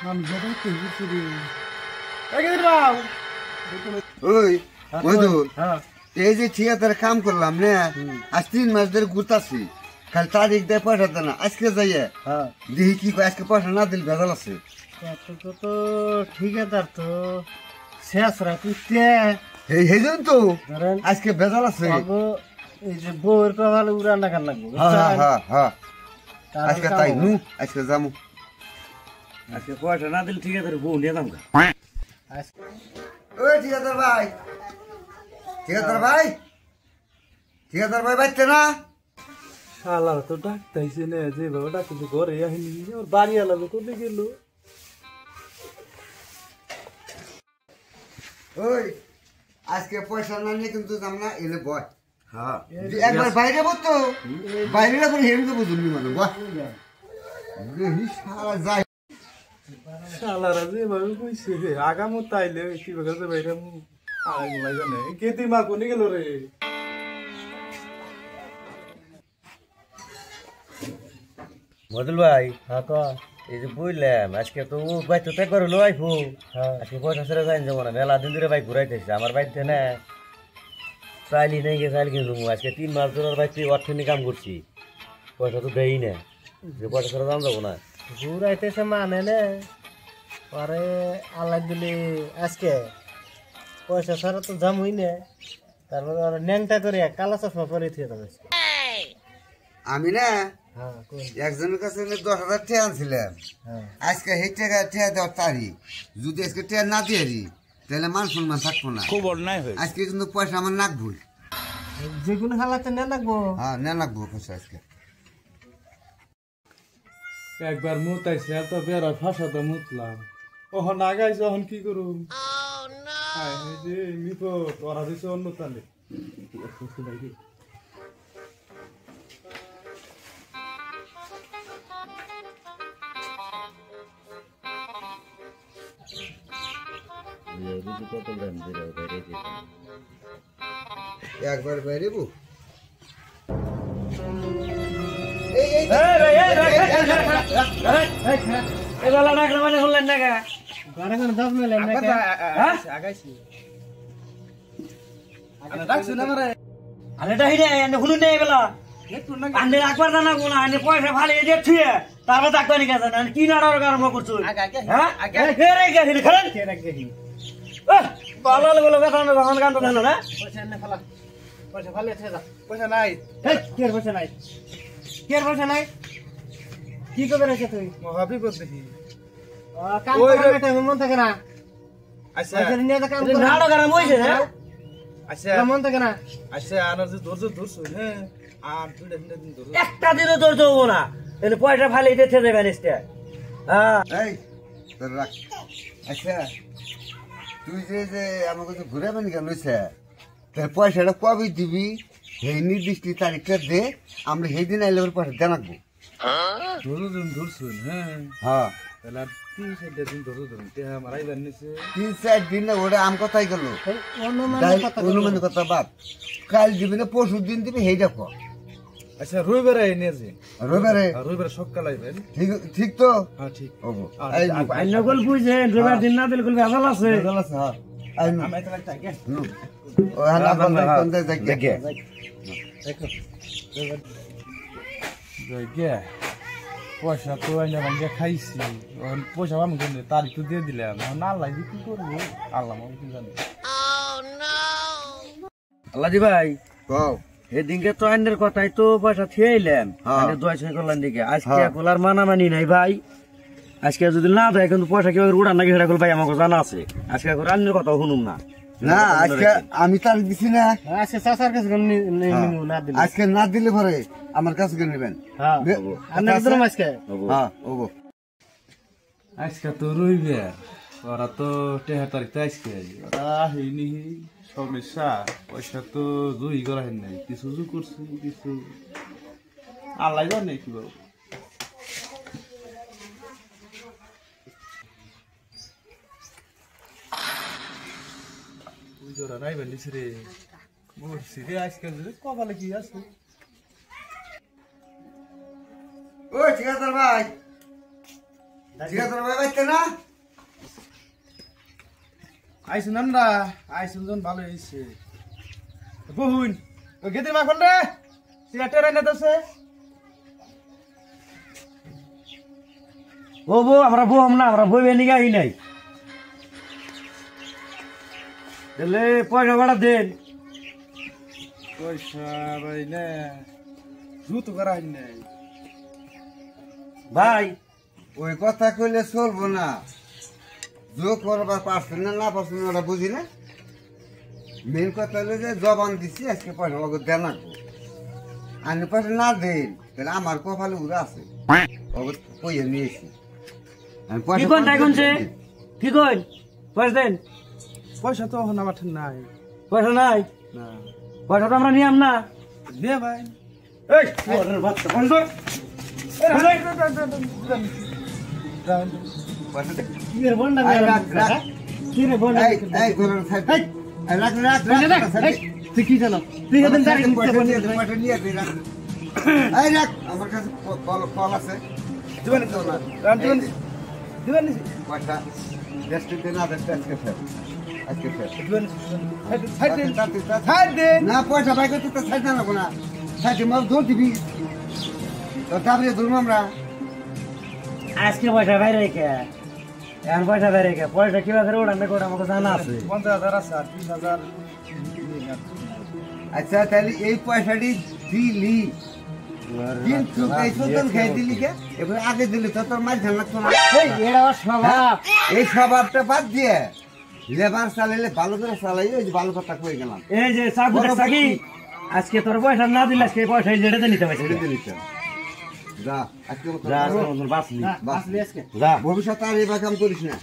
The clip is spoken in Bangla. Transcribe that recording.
আমি যখন কইছি রে এই রাও ওই মধুর এই যে ঠিকাদার কাম করলাম না আজ 3 মাস ধরে ঘুরতাছি খালি তারিখ দেয় পয়সা না আজকে যাইয়ে দেখি কি আজকে পয়সা না দিলে ভেজাল আছে তো ঠিকাদার তো শেষ রাখতে এই জন্য তো আজকে ভেজাল আছে এই যে বউয়ের কপালে উড়ান না কান লাগবে আজকে তাই নু আজকে যামু আজকে পয়সা না দিলে ঠিকাদার বউ নিয়ে যাম ওই ঠিকাদার ভাই ঠিকাদার ভাই ঠিকাদার ভাই বাইতে না শালা তো ডাকতেছে না যে বাবা ডাকতেছে ঘরে আহিনি ওর বাড়ি আলাদা কোথায় গেল ওই আজকে পয়সা না নিয়ে কিন্তু যাম না এলে বয় হ্যাঁ একবার বাইরে বলতো বাইরে না করে হেঁটে দেবো তুমি মানে বাহ সারা যায় শালারা যে ভাবে কইছে আগামো তাইলে কি বাগাতে বাইরে আই লাগে না কেতি মা কোনে গেল রে মদল ভাই হ্যাঁ তো এই যে বুঝলাম আজকে তো ভাই তো একবার হলো আইফো আজকে পয়সা ছেড়ে যাই যাবো না মেলা দিন ধরে ভাই ঘুরাইতেছে আমার বাড়িতে না চাইলি নেই গে চাইলি কিন্তু আজকে 3 মাস ধরে ভাই অর্থনী কাম করছি পয়সা তো দেই না যে পয়সা ছেড়ে যাম যাবো না ঘুরাইতেছে মানে না পরে আল্লাহ দিলি আজকে পয়সা ছাড়া তো জাম হই না তারপরে ন্যাংটা করে কালা চশমা পরে থিয়ে যাবে আমি না একজনের কাছে 10,000 টাকা আনছিলাম আজকে সেই টাকা দেওয়ার তারিখ যদি আজকে টাকা না দিয়ে তাহলে মান সম্মান থাকবো না খুব অন্যায় হয় আজকে কিন্তু পয়সা আমার নাক ভুল যেগুলো হালাতে না লাগবো হ্যাঁ না লাগবো পয়সা আজকে একবার মুতাইছে এত বেড়া ফাঁসা তো মুতলাম ওহন আগাইছে ওহন কি করুম যে বিপদ ওরা দিছে অন্য তালে একবার বাইরে বউ পয়সা ভালো তারপর ডাক্তার কি নাড়ার কারণ করছো পয়সা নাই পয়সা নাই পয়সা নাই কি করে রেখে তুই মহাবিপদ দেখি কাম করার মন থাকে না আচ্ছা নিয়ে কাম নাড়া গরম হইছে না আচ্ছা মন থাকে না আচ্ছা আনার যে ধৈর্য ধরছ হ্যাঁ আর 2 দিন ধরো একটা দিনও ধৈর্য হবো না এনে পয়সা ফালি দিতে দেবেন ইস্তে হ্যাঁ এই তোর রাখ আচ্ছা তুই যে আমাকে তো ঘুরাবেন কেন তার পয়সাটা কবে দিবি সেই নির্দিষ্ট তারিখটা দে আমরা সেই দিন আইলে পয়সা জানাবো ধরছুন হ্যাঁ হ্যাঁ তাহলে 3-4 দিন ধরছুন মারাই জানিছে 3-4 দিন না ওটা আম কথাই গেল অনুমানের কথা বাদ কাল দিবি না পরশু দিন দিবি সেই দেখো আচ্ছা রবিবারে এনে যে রবিবারে সকালে আইবেন ঠিক তো হ্যাঁ ঠিক ওগো আইনা গল বুঝে রবিবার দিন না দিলে কল ভেজাল আছে হ্যাঁ আমি তো লাগতা কে ও হালা বন্ধ কোন জায়গা দেখে পয়সা তো আইনা ভাঙ্গে খাইছি পয়সা আমি কিন্তু তারিখ তো দিয়ে দিলাম না লাগবে কি করবো আল্লাহ আমি কি জানি আল্লাহজি ভাই কও এদিনকে তো আইনের কথাই তো পয়সা থিয়েইলাম দোয়া ছয় করলাম দিকে আজকে কোলার মানামানি নাই ভাই আজকে যদি না দেয় কিন্তু পয়সা কেউ উড়ান নাকি সেটা ভাই আমাকে জানা আছে আজকে আইনের কথা শুনুম না না আজকে আমি তার দিছি না আজকে চাচার কাছে না দিলে আজকে না দিলে পরে আমার কাছে নেবেন আজকে তো রইবে ওরা তো 13 তারিখ আজকে ওরা হইনি সমস্যা পয়সা তো জুই করা হয় নাই কিছু জু করছি কিছু আল্লাহ জানে কি বলবো জোড়া নাই বলিস রে মরছি রে আজকাল কপালে কি আছে ও ঠিকাদার ভাই ঠিকাদার ভাই বাইতে না আইসুন আমরা আইসুন জন ভালো হয়েছে বহুন ও গেতে মাখন রে সিগারেট রাইনা দছে ও বউ আমরা বউ না আমরা বই বেনি গাই নাই দিলে পয়সা ভাড়া দেন পয়সা ভাই না জুতো করা হয় নাই ভাই ওই কথা কইলে চলবো না যোগ করবার পারছেন না পারছেন ওরা বুঝি না মেন কথা হলো যে জবান দিচ্ছি আজকে পয়সা ওকে দেন না আমি পয়সা না দেন তাহলে আমার কপালে উড়া আছে ওকে কইয়ে নিয়েছি আমি কি কোন তাই কোনছে কি কই পয়সা দেন পয়সা তো এখন আমার ঠান্ডা নাই পয়সা নাই না পয়সা তো আমরা নিয়াম না দে ভাই এই ওরে বাচ্চা কোন তো পয়সা দে কি রে বন্ডা এই রাখ, রাখ। কি রে বন্ডা এই গোলার সাইড এই রাখ রাখ রাখ তুই কি জানো তুই এদিন দাঁড়ি পয়সা নিয়ে দে রাখ এই রাখ আমার কাছে কল আছে দিবেন তো না রামচন্দ্র দিবেন পয়সা দেশটিতে না দেশটা আজকে ফের আজকে ফের দিবেন সাইড দেন সাইড দেন না পয়সা পাই করতে তো সাইড না লাগবো না সাইড মাল দৌড় দিবি তো তারপরে ধরবো আমরা আজকে পয়সা বাইরে কে এখন পয়সা বাইরে কে পয়সা কিভাবে ওড়ানো করে আমাকে জানা আছে 50,000 আছে আর 30,000 আচ্ছা তাহলে এই পয়সাটি দিলি কিন্তু এই সন্তান খাই দিলি কে এবার আগে দিলি তো তোর মাঝ ঝাল লাগতো না এই এরা স্বভাব এই স্বভাবটা বাদ দিয়ে লেবার চালাইলে ভালো করে চালাই ওই যে ভালো কথা কয়ে গেলাম এই যে সাবু সাকি আজকে তোর পয়সা না দিলে আজকে পয়সা জেড়ে নিতে পারছিস যা আজকে মতো যা তোর বাসলি বাস যা ভবিষ্যতে আর এই কাম করিস না